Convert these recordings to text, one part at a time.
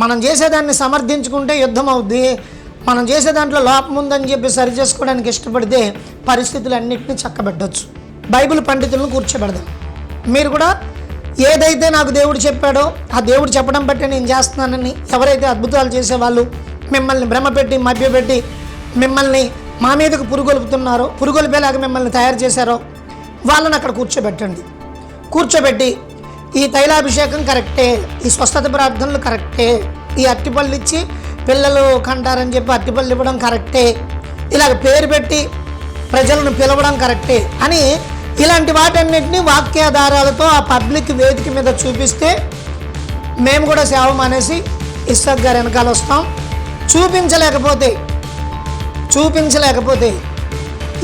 మనం చేసేదాన్ని సమర్థించుకుంటే యుద్ధం అవుద్ది. మనం చేసే దాంట్లో లోపం ఉందని చెప్పి సరి చేసుకోవడానికి ఇష్టపడితే పరిస్థితులన్నింటినీ చక్కబెట్టవచ్చు. బైబిల్ పండితులను కూర్చోబెడదాం. మీరు కూడా ఏదైతే నాకు దేవుడు చెప్పాడో ఆ దేవుడు చెప్పడం బట్టి నేను చేస్తున్నానని ఎవరైతే అద్భుతాలు చేసేవాళ్ళు, మిమ్మల్ని భ్రమపెట్టి మభ్యపెట్టి మిమ్మల్ని మా మీదకు పురుగొలుపుతున్నారో, పురుగొలిపేలాగా మిమ్మల్ని తయారు చేశారో వాళ్ళని అక్కడ కూర్చోబెట్టండి. కూర్చోబెట్టి ఈ తైలాభిషేకం కరెక్టే, ఈ స్వస్థత ప్రార్థనలు కరెక్టే, ఈ అట్టిపళ్ళు ఇచ్చి పిల్లలు కంటారని చెప్పి అట్టిపళ్ళు ఇవ్వడం కరెక్టే, ఇలాగ పేరు పెట్టి ప్రజలను పిలవడం కరెక్టే అని ఇలాంటి వాటన్నిటిని వాక్యాధారాలతో ఆ పబ్లిక్ వేదిక మీద చూపిస్తే మేము కూడా సేవ మానేసి ఇస్సాక్ గారి వెనకాల వస్తాం. చూపించలేకపోతే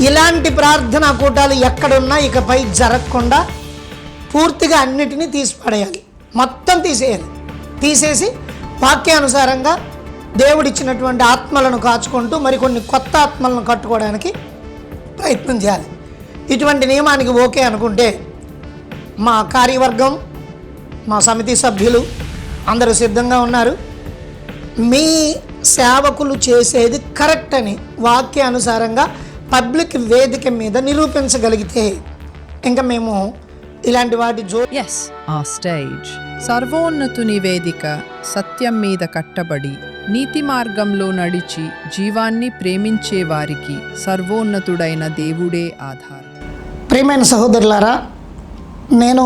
ఇలాంటి ప్రార్థనా కూటాలు ఎక్కడున్నా ఇకపై జరగకుండా పూర్తిగా అన్నిటినీ తీసిపడేయాలి, మొత్తం తీసేయాలి. తీసేసి వాక్యానుసారంగా దేవుడిచ్చినటువంటి ఆత్మలను కాచుకుంటూ మరికొన్ని కొత్త ఆత్మలను కట్టుకోవడానికి ప్రయత్నం చేయాలి. ఇటువంటి నియమానికి ఓకే అనుకుంటే మా కార్యవర్గం, మా సమితి సభ్యులు అందరూ సిద్ధంగా ఉన్నారు. మీ సేవకులు చేసేది కరెక్ట్ అని వాక్యానుసారంగా పబ్లిక్ వేదిక మీద నిరూపించగలిగితే ఇంకా మేము ఇలాంటి వాటి yes our stage సర్వోన్నతుని వేదిక సత్యం మీద కట్టబడి నీతి మార్గంలో నడిచి జీవాన్ని ప్రేమించే వారికి సర్వోన్నతుడైన దేవుడే ఆధారం. ప్రియమైన సహోదరులారా, నేను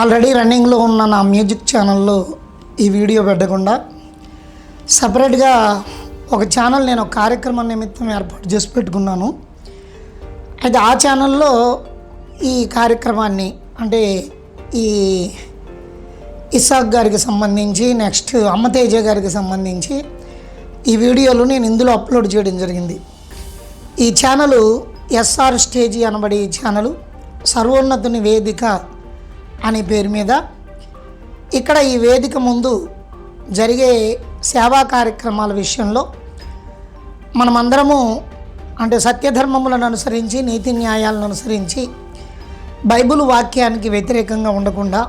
ఆల్రెడీ రన్నింగ్లో ఉన్న నా మ్యూజిక్ ఛానల్లో ఈ వీడియో పెట్టకుండా సపరేట్గా ఒక ఛానల్ నేను ఒక కార్యక్రమం నిమిత్తం ఏర్పాటు చేసి పెట్టుకున్నాను. అయితే ఆ ఛానల్లో ఈ కార్యక్రమాన్ని అంటే ఈ ఇస్సాక్ గారికి సంబంధించి, నెక్స్ట్ అమ్మతేజ గారికి సంబంధించి ఈ వీడియోలు నేను ఇందులో అప్లోడ్ చేయడం జరిగింది. ఈ ఛానలు ఎస్ఆర్ స్టేజీ అనబడే ఈ ఛానలు సర్వోన్నతుని వేదిక అనే పేరు మీద ఇక్కడ ఈ వేదిక ముందు జరిగే సేవా కార్యక్రమాల విషయంలో మనమందరము అంటే సత్యధర్మములను అనుసరించి, నీతి న్యాయాలను అనుసరించి, బైబిల్ వాక్యానికి వ్యతిరేకంగా ఉండకుండా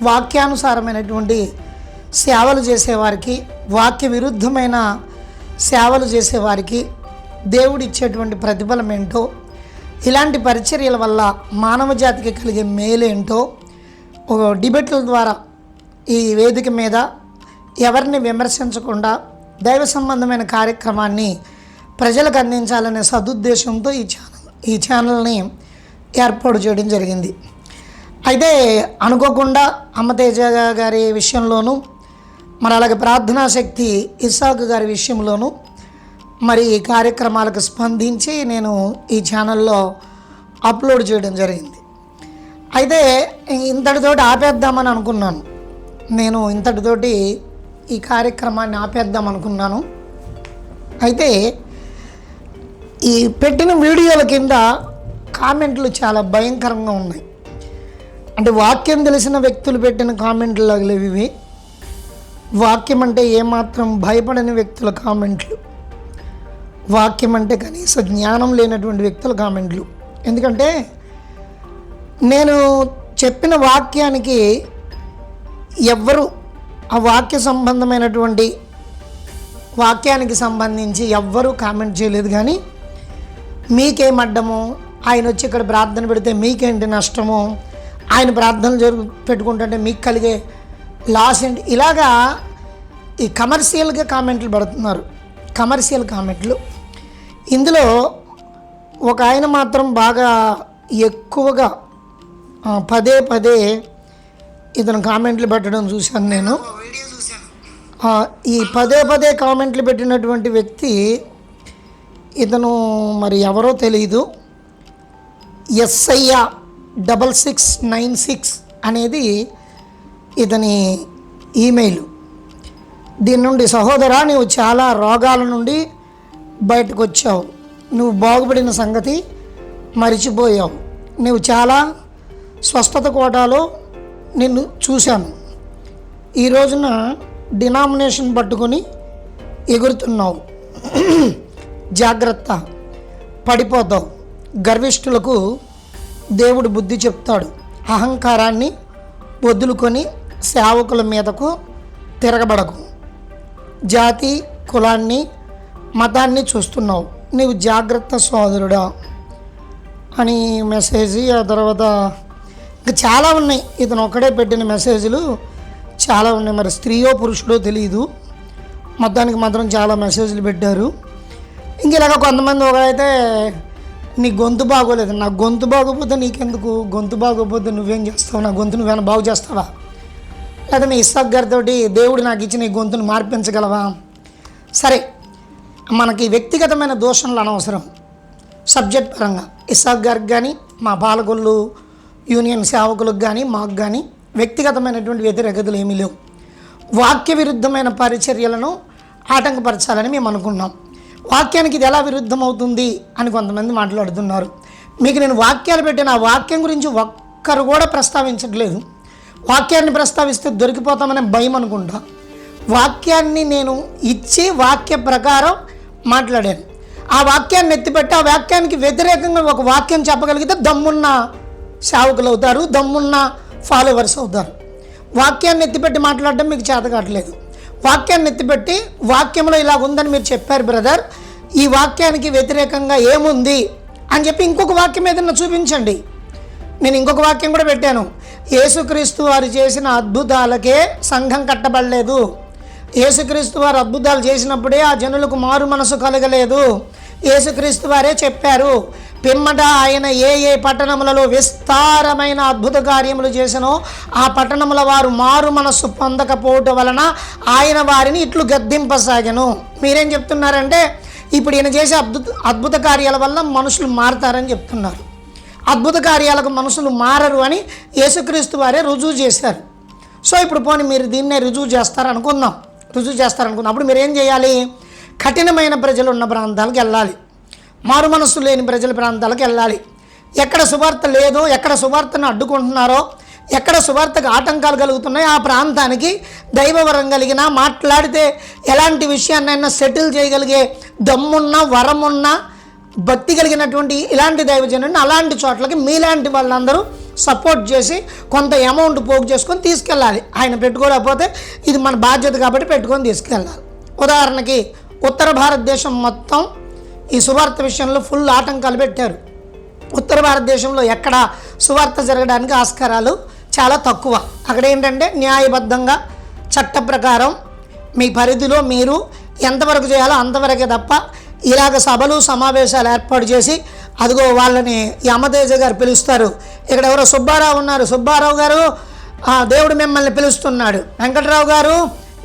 వాక్యానుసారమైనటువంటి సేవలు చేసేవారికి, వాక్య విరుద్ధమైన సేవలు చేసేవారికి దేవుడు ఇచ్చేటువంటి ప్రతిఫలం ఏంటో, ఇలాంటి పరిచర్యల వల్ల మానవ జాతికి కలిగే మేలేంటో ఒక డిబేట్ల ద్వారా ఈ వేదిక మీద ఎవరిని విమర్శించకుండా దైవ సంబంధమైన కార్యక్రమాన్ని ప్రజలకు అందించాలనే సదుద్దేశంతో ఈ ఛానల్ని ఏర్పాటు చేయడం జరిగింది. అయితే అనుకోకుండా అమ్మతేజ గారి విషయంలోనూ, మరి అలాగే ప్రార్థనా శక్తి ఇస్సాక్ గారి విషయంలోనూ మరి ఈ కార్యక్రమాలకు స్పందించి నేను ఈ ఛానల్లో అప్లోడ్ చేయడం జరిగింది. అయితే ఇంతటితోటి ఆపేద్దామని అనుకున్నాను. నేను ఇంతటితోటి ఈ కార్యక్రమాన్ని ఆపేద్దాం అనుకున్నాను. అయితే ఈ పెట్టిన వీడియోల కింద కామెంట్లు చాలా భయంకరంగా ఉన్నాయి. అంటే వాక్యం తెలిసిన వ్యక్తులు పెట్టిన కామెంట్లు లాగలేవి ఇవి. వాక్యం అంటే ఏమాత్రం భయపడని వ్యక్తుల కామెంట్లు, వాక్యం అంటే కనీస జ్ఞానం లేనటువంటి వ్యక్తుల కామెంట్లు. ఎందుకంటే నేను చెప్పిన వాక్యానికి ఎవ్వరు ఆ వాక్య సంబంధమైనటువంటి వాక్యానికి సంబంధించి ఎవ్వరూ కామెంట్ చేయలేదు. కానీ మీకేమడ్డము, ఆయన వచ్చి ఇక్కడ ప్రార్థన పెడితే మీకేంటి నష్టము, ఆయన ప్రార్థనలు పెట్టుకుంటుంటే మీకు కలిగే లాస్ ఏంటి, ఇలాగా ఈ కమర్షియల్గా కామెంట్లు పెడుతున్నారు, కమర్షియల్ కామెంట్లు. ఇందులో ఒక ఆయన మాత్రం బాగా ఎక్కువగా పదే పదే ఇతను కామెంట్లు పెట్టడం చూశాను నేను. ఈ పదే పదే కామెంట్లు పెట్టినటువంటి వ్యక్తి ఇతను మరి ఎవరో తెలియదు. SI6696 అనేది ఇతని ఈమెయిల్. దీని నుండి సహోదరా, నువ్వు చాలా రోగాల నుండి బయటకు వచ్చావు, నువ్వు బాగుపడిన సంగతి మరిచిపోయావు, నువ్వు చాలా స్వస్థత కోటాలో నిన్ను చూశాను, ఈ రోజున డినామినేషన్ పట్టుకొని ఎగురుతున్నావు, జాగ్రత్త పడిపోతావు, గర్విష్ఠులకు దేవుడు బుద్ధి చెప్తాడు, అహంకారాన్ని వదులుకొని సేవకుల మీదకు తిరగబడకు. జాతి, కులాన్ని, మతాన్ని చూస్తున్నావు, నీవు జాగ్రత్త సోదరుడా అని మెసేజ్. ఆ తర్వాత ఇంకా చాలా ఉన్నాయి, ఇతను ఒక్కడే పెట్టిన మెసేజ్లు చాలా ఉన్నాయి. మరి స్త్రీయో పురుషుడో తెలియదు, మొత్తానికి మాత్రం చాలా మెసేజ్లు పెట్టారు. ఇంక ఇలాగ కొంతమంది ఒకడైతే నీ గొంతు బాగోలేదు, నా గొంతు బాగోపోతే నీకెందుకు, గొంతు బాగోపోతే నువ్వేం చేస్తావు, నా గొంతు నువ్వేమైనా బాగు చేస్తావా, లేదా మీ ఇస్సాక్ గారితో దేవుడు నాకు ఇచ్చిన ఈ గొంతును మార్పించగలవా. సరే, మనకి వ్యక్తిగతమైన దోషణలు అనవసరం. సబ్జెక్ట్ పరంగా ఇస్సాక్ గారికి కానీ, మా పాలకొల్లు యూనియన్ సేవకులకు కానీ, మాకు కానీ వ్యక్తిగతమైనటువంటి వ్యతిరేకతలు ఏమీ లేవు. వాక్య విరుద్ధమైన పరిచర్యలను ఆటంకపరచాలని మేము అనుకున్నాం. వాక్యానికి ఇది ఎలా విరుద్ధం అవుతుంది అని కొంతమంది మాట్లాడుతున్నారు. మీకు నేను వాక్యాలు పెట్టిన ఆ వాక్యం గురించి ఒక్కరు కూడా ప్రస్తావించట్లేదు. వాక్యాన్ని ప్రస్తావిస్తే దొరికిపోతామనే భయం అనుకుంటా. వాక్యాన్ని నేను ఇచ్చి వాక్య ప్రకారం మాట్లాడాను. ఆ వాక్యాన్ని ఎత్తిపెట్టి ఆ వాక్యానికి వ్యతిరేకంగా ఒక వాక్యం చెప్పగలిగితే దమ్మున్న సేవకులు అవుతారు, దమ్మున్న ఫాలోవర్స్ అవుతారు. వాక్యాన్ని ఎత్తిపెట్టి మాట్లాడడం మీకు చేత కావట్లేదు. వాక్యాన్ని ఎత్తిపెట్టి వాక్యంలో ఇలా ఉందని మీరు చెప్పారు బ్రదర్, ఈ వాక్యానికి వ్యతిరేకంగా ఏముంది అని చెప్పి ఇంకొక వాక్యం ఏదన్నా చూపించండి. నేను ఇంకొక వాక్యం కూడా పెట్టాను. యేసుక్రీస్తు వారు చేసిన అద్భుతాలకే సంఘం కట్టబడలేదు. యేసుక్రీస్తు వారు అద్భుతాలు చేసినప్పుడే ఆ జనులకు మారు మనసు కలగలేదు. యేసుక్రీస్తు వారే చెప్పారు, పిమ్మట ఆయన ఏ ఏ పట్టణములలో విస్తారమైన అద్భుత కార్యములు చేసినో ఆ పట్టణముల వారు మారు మనస్సు పొందకపోవటం వలన ఆయన వారిని ఇట్లు గద్దింపసాగను. మీరేం చెప్తున్నారంటే ఇప్పుడు ఈయన చేసే అద్భుత కార్యాల వల్ల మనుషులు మారతారని చెప్తున్నారు. అద్భుత కార్యాలకు మనుషులు మారరు అని యేసుక్రీస్తు వారే రుజువు చేశారు. సో ఇప్పుడు పోనీ మీరు దీన్నే రుజువు చేస్తారనుకుందాం. అప్పుడు మీరు ఏం చేయాలి? కఠినమైన ప్రజలు ఉన్న ప్రాంతాలకు వెళ్ళాలి, మారు మనస్సు లేని ప్రజల ప్రాంతాలకు వెళ్ళాలి. ఎక్కడ సువార్త లేదో, ఎక్కడ సువార్తను అడ్డుకుంటున్నారో, ఎక్కడ సువార్తకు ఆటంకాలు కలుగుతున్నాయో ఆ ప్రాంతానికి దైవవరం కలిగిన, మాట్లాడితే ఎలాంటి విషయాన్నైనా సెటిల్ చేయగలిగే దమ్మున్న, వరమున్న, భక్తి కలిగినటువంటి ఇలాంటి దైవజనుడిని అలాంటి చోట్లకి మీలాంటి వాళ్ళందరూ సపోర్ట్ చేసి కొంత అమౌంట్ పోగు చేసుకొని తీసుకెళ్ళాలి. ఆయన పెట్టుకోలేకపోతే ఇది మన బాధ్యత కాబట్టి పెట్టుకొని తీసుకెళ్ళాలి. ఉదాహరణకి ఉత్తర భారతదేశం మొత్తం ఈ సువార్త విషయంలో ఫుల్ ఆటంకాలు పెట్టారు. ఉత్తర భారతదేశంలో ఎక్కడ సువార్త జరగడానికి ఆస్కారాలు చాలా తక్కువ. అక్కడ ఏంటంటే న్యాయబద్ధంగా చట్ట ప్రకారం మీ పరిధిలో మీరు ఎంతవరకు చేయాలో అంతవరకే తప్ప ఇలాగ సభలు సమావేశాలు ఏర్పాటు చేసి అదిగో వాళ్ళని యమతేజ గారు పిలుస్తారు, ఇక్కడ ఎవరో సుబ్బారావు ఉన్నారు, సుబ్బారావు గారు దేవుడు మిమ్మల్ని పిలుస్తున్నాడు, వెంకటరావు గారు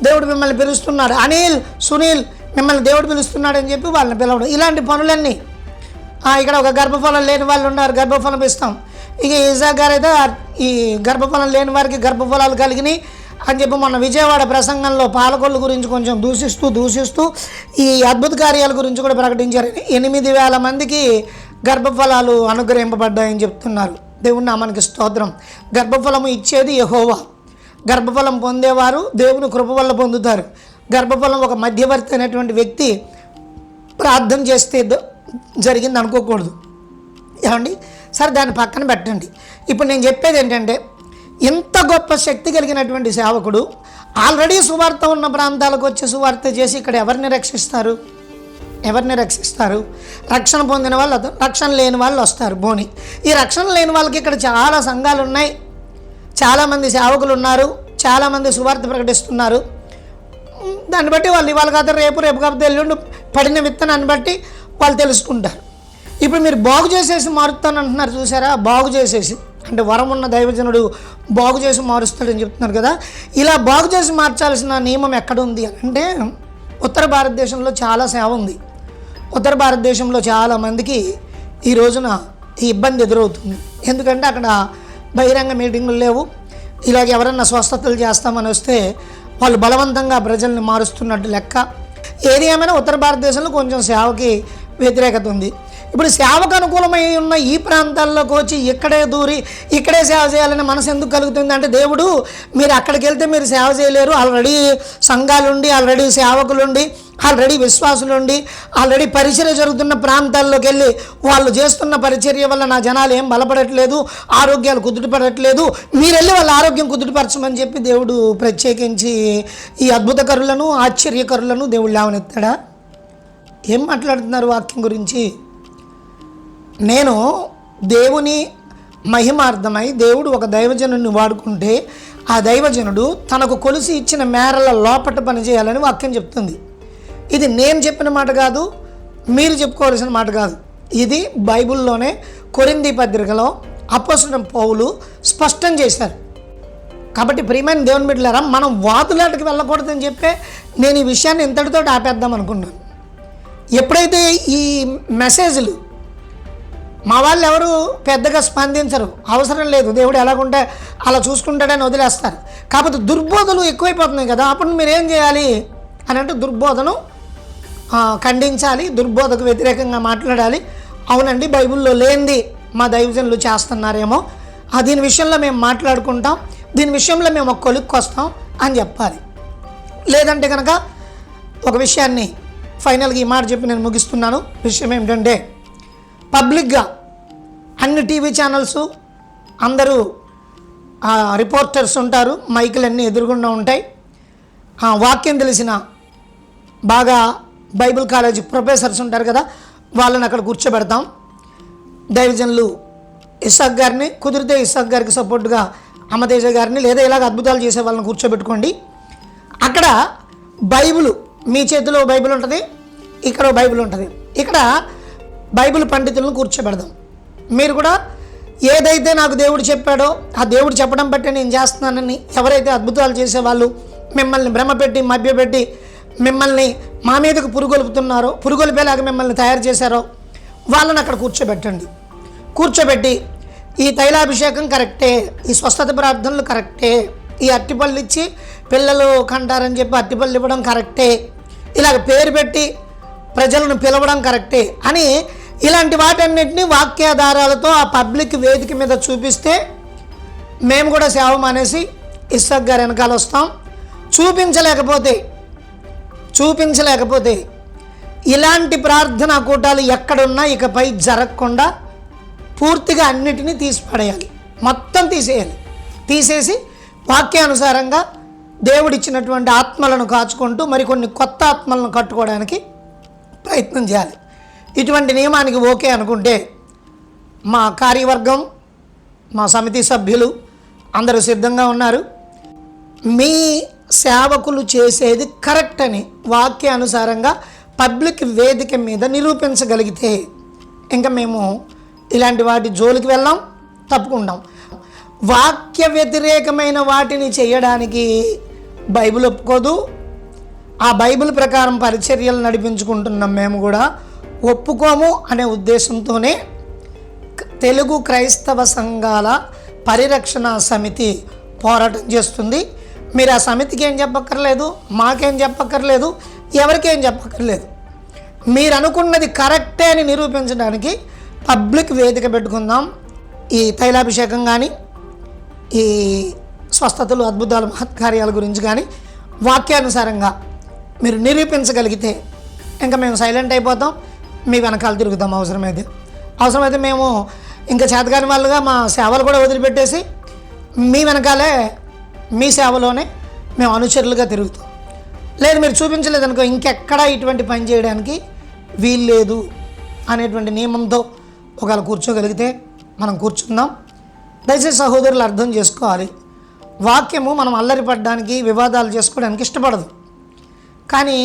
దేవుడు మిమ్మల్ని పిలుస్తున్నాడు, అనిల్, సునీల్ మిమ్మల్ని దేవుడు పిలుస్తున్నాడు అని చెప్పి వాళ్ళని పిలవడం, ఇలాంటి పనులన్నీ. ఇక్కడ ఒక గర్భఫలం లేని వాళ్ళు ఉన్నారు, గర్భఫలం ఇస్తాం. ఇక ఇసాక్ గారు అయితే ఈ గర్భఫలం లేని వారికి గర్భఫలాలు కలిగినాయి అని చెప్పి మన విజయవాడ ప్రసంగంలో పాలకొల్లు గురించి కొంచెం దూషిస్తూ ఈ అద్భుత కార్యాల గురించి కూడా ప్రకటించారు. 8,000 మందికి గర్భఫలాలు అనుగ్రహింపబడ్డాయని చెప్తున్నారు. దేవుని నామానికి స్తోత్రం. గర్భఫలము ఇచ్చేది యెహోవా. గర్భఫలం పొందేవారు దేవుని కృప వల్ల పొందుతారు. గర్భఫలం ఒక మధ్యవర్తి అయినటువంటి వ్యక్తి ప్రార్థన చేస్తే జరిగింది అనుకోకూడదు. ఏమండి? సరే, దాన్ని పక్కన పెట్టండి. ఇప్పుడు నేను చెప్పేది ఏంటంటే, ఇంత గొప్ప శక్తి కలిగినటువంటి సేవకుడు ఆల్రెడీ సువార్త ఉన్న ప్రాంతాలకు వచ్చి సువార్త చేసి ఇక్కడ ఎవరిని రక్షిస్తారు? రక్షణ పొందిన వాళ్ళు, రక్షణ లేని వాళ్ళు వస్తారు. బోని ఈ రక్షణ లేని వాళ్ళకి ఇక్కడ చాలా సంఘాలు ఉన్నాయి, చాలామంది సేవకులు ఉన్నారు, చాలామంది సువార్త ప్రకటిస్తున్నారు. దాన్ని బట్టి వాళ్ళు ఇవాళ కాదు రేపు కాకపోతే ఎల్లుండి పడిన విత్తనాన్ని బట్టి వాళ్ళు తెలుసుకుంటారు. ఇప్పుడు మీరు బాగు చేసేసి మారుతానంటున్నారు చూసారా? బాగు చేసేసి అంటే వరం ఉన్న దైవజనుడు బాగు చేసి మారుస్తాడని చెప్తున్నారు కదా. ఇలా బాగు చేసి మార్చాల్సిన నియమం ఎక్కడుంది అంటే, ఉత్తర భారతదేశంలో చాలా సేవ ఉంది. ఉత్తర భారతదేశంలో చాలామందికి ఈ రోజున ఈ ఇబ్బంది ఎదురవుతుంది. ఎందుకంటే అక్కడ బహిరంగ మీటింగులు లేవు. ఇలాగ ఎవరన్నా స్వస్థతలు చేస్తామని వస్తే వాళ్ళు బలవంతంగా ప్రజల్ని మారుస్తున్నట్టు లెక్క. ఏది ఏమైనా ఉత్తర భారతదేశంలో కొంచెం సేవకి వ్యతిరేకత ఉంది. ఇప్పుడు సేవకు అనుకూలమై ఉన్న ఈ ప్రాంతాల్లోకి వచ్చి ఇక్కడే దూరి ఇక్కడే సేవ చేయాలనే మనసు ఎందుకు కలుగుతుంది అంటే, దేవుడు మీరు అక్కడికి వెళ్తే మీరు సేవ చేయలేరు, ఆల్రెడీ సంఘాలుండి ఆల్రెడీ సేవకులుండి ఆల్రెడీ విశ్వాసులు ఉండి ఆల్రెడీ పరిచర్య జరుగుతున్న ప్రాంతాల్లోకి వెళ్ళి వాళ్ళు చేస్తున్న పరిచర్య వల్ల నా జనాలు ఏం బలపడట్లేదు, ఆరోగ్యాలు కుదుటపడట్లేదు, మీరు వెళ్ళి వాళ్ళ ఆరోగ్యం కుదుటపరచమని చెప్పి దేవుడు ప్రత్యేకించి ఈ అద్భుతకరులను ఆశ్చర్యకరులను దేవుడు లేవనెత్తాడా? ఏం మాట్లాడుతున్నారు వాక్యం గురించి? నేను దేవుని మహిమార్థమై దేవుడు ఒక దైవజనుడిని వాడుకుంటే ఆ దైవజనుడు తనకు కొలిసి ఇచ్చిన మేరల లోపట పనిచేయాలని వాక్యం చెప్తుంది. ఇది నేను చెప్పిన మాట కాదు, మీరు చెప్పుకోవాల్సిన మాట కాదు. ఇది బైబిల్లోనే కొరింథీ పత్రికలో అపోస్తలుడైన పౌలు స్పష్టం చేశారు. కాబట్టి ప్రియమైన దేవుని బిడ్డలారా, మనం వాదులాటకి వెళ్ళకూడదని చెప్పే నేను ఈ విషయాన్ని ఇంతటితో ఆపేద్దాం అనుకున్నాను. ఎప్పుడైతే ఈ మెసేజ్లు మా వాళ్ళు ఎవరు పెద్దగా స్పందించరు, అవసరం లేదు, దేవుడు ఎలాగుంటే అలా చూసుకుంటాడని వదిలేస్తారు. కాకపోతే దుర్బోధలు ఎక్కువైపోతున్నాయి కదా, అప్పుడు మీరు ఏం చేయాలి అని అంటే దుర్బోధను ఖండించాలి, దుర్బోధకు వ్యతిరేకంగా మాట్లాడాలి. అవునండి, బైబిల్లో లేనిది మా దైవజనులు చేస్తున్నారేమో, దీని విషయంలో మేము మాట్లాడుకుంటాం, దీని విషయంలో మేము ఒక కొలిక్కి వస్తాం అని చెప్పాలి. లేదంటే కనుక ఒక విషయాన్ని ఫైనల్గా ఈ మాట చెప్పి నేను ముగిస్తున్నాను. విషయం ఏమిటంటే, పబ్లిక్గా అన్ని టీవీ ఛానల్స్ అందరూ రిపోర్టర్స్ ఉంటారు, మైకులన్నీ ఎదురుగుండా ఉంటాయి. వాక్యం తెలిసిన బాగా బైబిల్ కాలేజీ ప్రొఫెసర్స్ ఉంటారు కదా, వాళ్ళని అక్కడ కూర్చోబెడతాం. దైవజనులు ఇస్సాక్ గారిని, కుదిరితే ఇస్సాక్ గారికి సపోర్ట్గా అమ్మతేజ గారిని, లేదా ఇలాగ అద్భుతాలు చేసే వాళ్ళని కూర్చోబెట్టుకోండి. అక్కడ బైబిల్, మీ చేతిలో బైబిల్ ఉంటుంది, ఇక్కడ బైబిల్ ఉంటుంది. ఇక్కడ బైబిల్ పండితులను కూర్చోబెడదాం. మీరు కూడా ఏదైతే నాకు దేవుడు చెప్పాడో ఆ దేవుడు చెప్పడం బట్టి నేను చేస్తున్నానని ఎవరైతే అద్భుతాలు చేసేవాళ్ళు మిమ్మల్ని భ్రమపెట్టి మభ్యపెట్టి మిమ్మల్ని మా మీదకు పురుగొలుపుతున్నారో, పురుగొలిపేలాగా మిమ్మల్ని తయారు చేశారో వాళ్ళని అక్కడ కూర్చోబెట్టండి. కూర్చోబెట్టి ఈ తైలాభిషేకం కరెక్టే, ఈ స్వస్థత ప్రార్థనలు కరెక్టే, ఈ అట్టిపళ్ళు ఇచ్చి పిల్లలు కంటారని చెప్పి అట్టిపళ్ళు ఇవ్వడం కరెక్టే, ఇలాగ పేరు పెట్టి ప్రజలను పిలవడం కరెక్టే అని ఇలాంటి వాటన్నిటిని వాక్యాధారాలతో ఆ పబ్లిక్ వేదిక మీద చూపిస్తే మేము కూడా సేవ మానేసి ఇస్సాక్ గారు వెనకాల వస్తాం. చూపించలేకపోతే ఇలాంటి ప్రార్థనా కూటాలు ఎక్కడున్నా ఇకపై జరగకుండా పూర్తిగా అన్నిటినీ తీసిపడేయాలి, మొత్తం తీసేయాలి. తీసేసి వాక్యానుసారంగా దేవుడిచ్చినటువంటి ఆత్మలను కాచుకుంటూ మరికొన్ని కొత్త ఆత్మలను కట్టుకోవడానికి ప్రయత్నం చేయాలి. ఇటువంటి నియమానికి ఓకే అనుకుంటే మా కార్యవర్గం, మా సమితి సభ్యులు అందరూ సిద్ధంగా ఉన్నారు. మీ సేవకులు చేసేది కరెక్ట్ అని వాక్యానుసారంగా పబ్లిక్ వేదిక మీద నిరూపించగలిగితే ఇంకా మేము ఇలాంటి వాటి జోలికి వెళ్ళాం, తప్పుకుంటాం. వాక్య వ్యతిరేకమైన వాటిని చేయడానికి బైబిల్ ఒప్పుకోదు. ఆ బైబిల్ ప్రకారం పరిచర్యలు నడిపించుకుంటున్నాం మేము కూడా ఒప్పుకోము అనే ఉద్దేశంతోనే తెలుగు క్రైస్తవ సంఘాల పరిరక్షణ సమితి పోరాటం చేస్తుంది. మీరు ఆ సమితికి ఏం చెప్పక్కర్లేదు, మాకేం చెప్పక్కర్లేదు, ఎవరికేం చెప్పక్కర్లేదు. మీరు అనుకున్నది కరెక్టే అని నిరూపించడానికి పబ్లిక్ వేదిక పెట్టుకుందాం. ఈ తైలాభిషేకం కానీ, ఈ స్వస్థతలు, అద్భుతాలు, మహత్కార్యాల గురించి కానీ వాక్యానుసారంగా మీరు నిరూపించగలిగితే ఇంకా మేము సైలెంట్ అయిపోతాం, మీ వెనకాల తిరుగుతాం. అవసరమైతే మేము ఇంకా చేతకాని వాళ్ళుగా మా సేవలు కూడా వదిలిపెట్టేసి మీ వెనకాలే, మీ సేవలోనే మేము అనుచరులుగా తిరుగుతాం. లేదు మీరు చూపించలేదనుకో ఇంకెక్కడా ఇటువంటి పని చేయడానికి వీల్లేదు అనేటువంటి నియమంతో ఒకవేళ కూర్చోగలిగితే మనం కూర్చుందాం. దయచేసి సహోదరులు అర్థం చేసుకోవాలి, వాక్యము మనం అల్లరిపడడానికి, వివాదాలు చేసుకోవడానికి ఇష్టపడదు. కానీ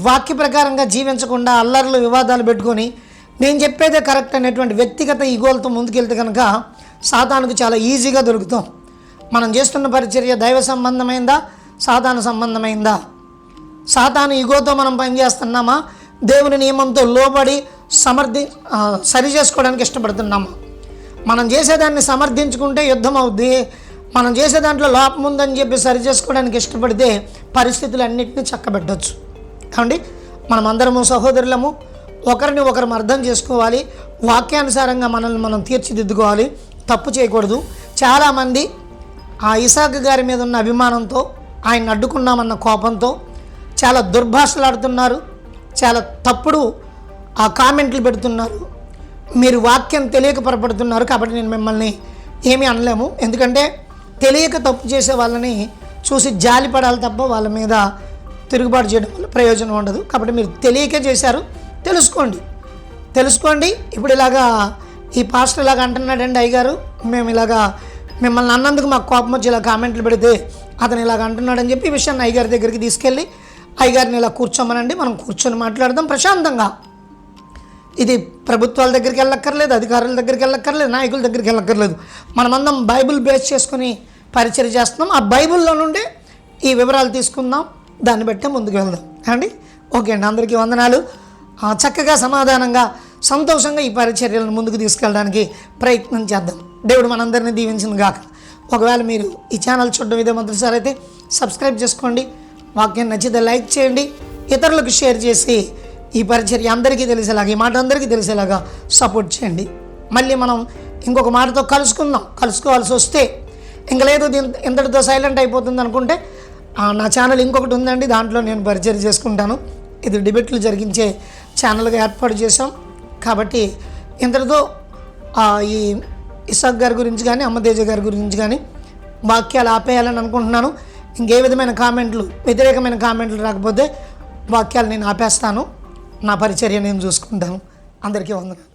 వాక్య ప్రకారంగా జీవించకుండా అల్లర్లు, వివాదాలు పెట్టుకొని నేను చెప్పేదే కరెక్ట్ అనేటువంటి వ్యక్తిగత ఈగోలతో ముందుకెళ్తే కనుక సాతానుకు చాలా ఈజీగా దొరుకుతాం. మనం చేస్తున్న పరిచర్య దైవ సంబంధమైందా, సాతాను సంబంధమైందా? సాతాను ఈగోతో మనం పనిచేస్తున్నామా, దేవుని నియమంతో లోబడి సరి చేసుకోవడానికి ఇష్టపడుతున్నామా? మనం చేసేదాన్ని సమర్థించుకుంటే యుద్ధం అవుద్ది. మనం చేసే దాంట్లో లోపం ఉందని చెప్పి సరి చేసుకోవడానికి ఇష్టపడితే పరిస్థితులన్నింటినీ చక్కబెట్టవచ్చు. కాబట్టి మనమందరము సహోదరులము, ఒకరిని ఒకరం అర్థం చేసుకోవాలి, వాక్యానుసారంగా మనల్ని మనం తీర్చిదిద్దుకోవాలి, తప్పు చేయకూడదు. చాలామంది ఆ ఇసాక్ గారి మీద ఉన్న అభిమానంతో, ఆయన అడ్డుకున్నామన్న కోపంతో చాలా దుర్భాషలాడుతున్నారు, చాలా తప్పుడు ఆ కామెంట్లు పెడుతున్నారు. మీరు వాక్యం తెలియక పొరపడుతున్నారు. కాబట్టి నేను మిమ్మల్ని ఏమీ అనలేము. ఎందుకంటే తెలియక తప్పు చేసే వాళ్ళని చూసి జాలిపడాలి తప్ప వాళ్ళ మీద తిరుగుబాటు చేయడం వల్ల ప్రయోజనం ఉండదు. కాబట్టి మీరు తెలియకే చేశారు, తెలుసుకోండి. ఇప్పుడు ఇలాగా ఈ పాస్టర్ ఇలాగ అంటున్నాడండి అయ్యగారు, మేము ఇలాగా మిమ్మల్ని అన్నందుకు మాకు కోపం వచ్చి ఇలా కామెంట్లు పెడితే అతను ఇలాగ అంటున్నాడని చెప్పి ఈ విషయాన్ని అయ్యగారి దగ్గరికి తీసుకెళ్ళి అయ్యగారిని ఇలా కూర్చోమనండి, మనం కూర్చొని మాట్లాడదాం ప్రశాంతంగా. ఇది ప్రభుత్వాల దగ్గరికి వెళ్ళక్కర్లేదు, అధికారుల దగ్గరికి వెళ్ళక్కర్లేదు, నాయకుల దగ్గరికి వెళ్ళక్కర్లేదు. మనమందరం బైబిల్ బేస్ చేసుకుని పరిచయం చేస్తున్నాం. ఆ బైబిల్లో నుండి ఈ వివరాలు తీసుకుందాం, దాన్ని బట్టే ముందుకు వెళ్దాం అండి. ఓకే అండి, అందరికీ వందనాలు. చక్కగా సమాధానంగా సంతోషంగా ఈ పరిచర్యలను ముందుకు తీసుకెళ్ళడానికి ప్రయత్నం చేద్దాం. దేవుడు మనందరినీ దీవించిన గాక. ఒకవేళ మీరు ఈ ఛానల్ చూడడం ఇదే మొదటిసారి అయితే సబ్స్క్రైబ్ చేసుకోండి, వాక్యం నచ్చితే లైక్ చేయండి, ఇతరులకు షేర్ చేసి ఈ పరిచర్య అందరికీ తెలిసేలాగా, ఈ మాట అందరికీ తెలిసేలాగా సపోర్ట్ చేయండి. మళ్ళీ మనం ఇంకొక మాటతో కలుసుకోవాల్సి వస్తే ఇంక లేదు ఇంతటితో సైలెంట్ అయిపోతుంది అనుకుంటే నా ఛానల్ ఇంకొకటి ఉందండి, దాంట్లో నేను పరిచయం చేసుకుంటాను. ఇది డిబేట్లు జరిగించే ఛానల్గా ఏర్పాటు చేశాం. కాబట్టి ఇంతటితో ఈ ఇసాక్ గారి గురించి కానీ అమ్మతేజ గారి గురించి కానీ వాక్యాలు ఆపేయాలని అనుకుంటున్నాను. ఇంకే విధమైన కామెంట్లు, వ్యతిరేకమైన కామెంట్లు రాకపోతే వాక్యాలు నేను ఆపేస్తాను. నా పరిచర్య నేను చూసుకుంటాను. అందరికీ వందనాలు.